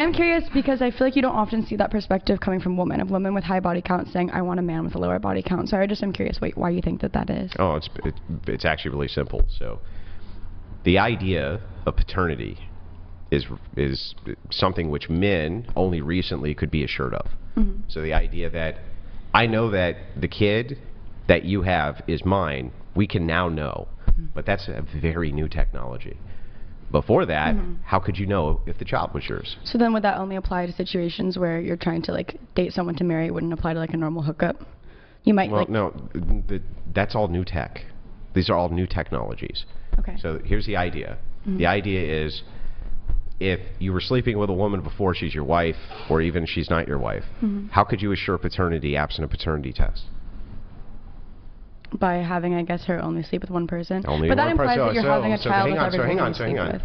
I'm curious because I feel like you don't often see that perspective coming from women, of women with high body count saying, I want a man with a lower body count. So I just am curious why you think that is. Oh, it's actually really simple. So the idea of paternity is something which men only recently could be assured of. Mm-hmm. So the idea that I know that the kid that you have is mine, we can now know. Mm-hmm. But that's a very new technology. Before that, how could you know if the child was yours? So then would that only apply to situations where you're trying to like date someone to marry? It wouldn't apply to like a normal hookup? You might no, that's all new tech. These are all new technologies. Okay. So here's the idea. The idea is if you were sleeping with a woman before she's your wife, or even she's not your wife, how could you assure paternity absent a paternity test? By having, I guess, her only sleep with one person. Only but one that implies person. that you're having a child with every woman you hang on.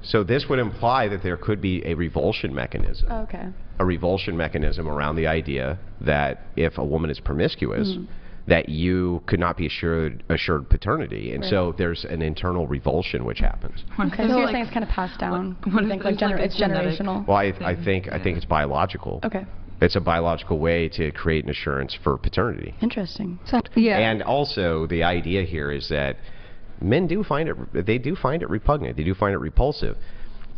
So this would imply that there could be a revulsion mechanism. Oh, okay. A revulsion mechanism around the idea that if a woman is promiscuous, that you could not be assured paternity, and so there's an internal revulsion which happens. Okay, so you're saying it's kind of passed down. You think like it's generational? Well, I think it's biological. Okay. It's a biological way to create an assurance for paternity. Interesting. So, yeah. And also the idea here is that men do find it repugnant. They do find it repulsive.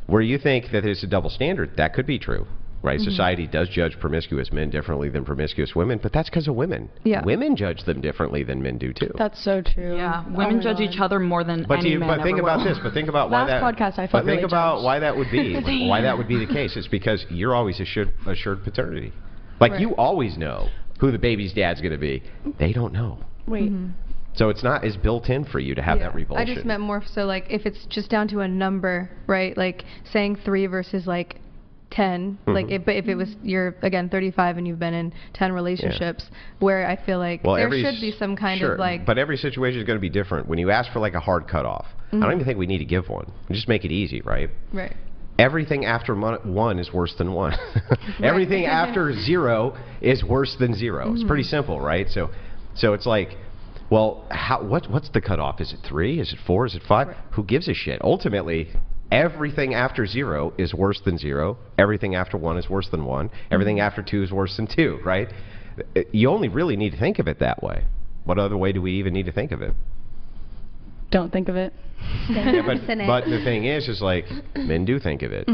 Where you think that there's a double standard, that could be true. Right? Society does judge promiscuous men differently than promiscuous women, but that's because of women. Yeah. Women judge them differently than men do too. That's so true. Yeah, women judge each other more than any man But think ever about will. this. But think about why Last podcast I felt really think about judged. why that would be. Why that would be the case. It's because you're always assured paternity. Like you always know who the baby's dad's going to be. They don't know. Wait. So it's not as built in for you to have that revulsion. I just meant more so like if it's just down to a number, right? Like saying 3 versus like 10. Like if it was you're again 35 and you've been in 10 relationships, where I feel like there should be some kind of like. But every situation is going to be different. When you ask for like a hard cutoff, I don't even think we need to give one. We just make it easy, right? Right. Everything after 1 is worse than 1. Everything after 0 is worse than 0. It's pretty simple, right? So it's like, well, what's the cutoff? Is it 3? Is it 4? Is it 5? Right. Who gives a shit? Ultimately, everything after 0 is worse than 0. Everything after 1 is worse than 1. Everything after 2 is worse than 2, right? You only really need to think of it that way. What other way do we even need to think of it? Don't think of it. But the thing is like, men do think of it.